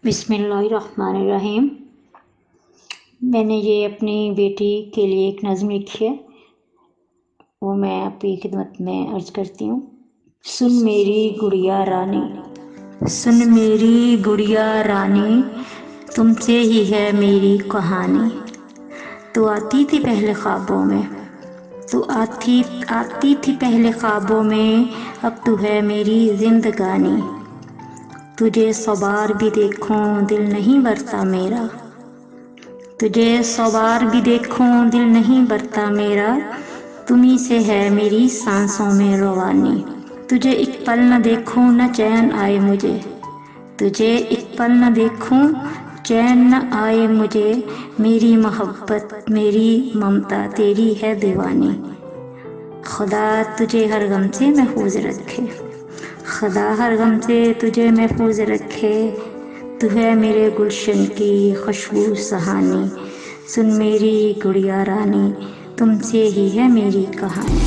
बिस्मिल्लाहिर्रहमानिर्रहीम। मैंने ये अपनी बेटी के लिए एक नज़्म लिखी है, वो मैं आपकी खिदमत में अर्ज़ करती हूँ। सुन मेरी गुड़िया रानी, सुन मेरी गुड़िया रानी, तुमसे ही है मेरी कहानी। तू आती थी पहले ख्वाबों में, तू आती थी पहले ख्वाबों में, अब तू है मेरी जिंदगानी। तुझे सौ बार भी देखूं दिल नहीं भरता मेरा, तुझे सौ बार भी देखूं दिल नहीं भरता मेरा। तुम्ही से है मेरी सांसों में रवानी। तुझे एक पल न देखूं न चैन आए मुझे, तुझे एक पल न देखूं चैन न आए मुझे। मेरी मोहब्बत मेरी ममता तेरी है दीवानी। खुदा तुझे हर गम से महफूज रखे, खुदा हर गम से तुझे महफूज रखे। तू है मेरे गुलशन की खुशबू सहानी। सुन मेरी गुड़िया रानी, तुमसे ही है मेरी कहानी।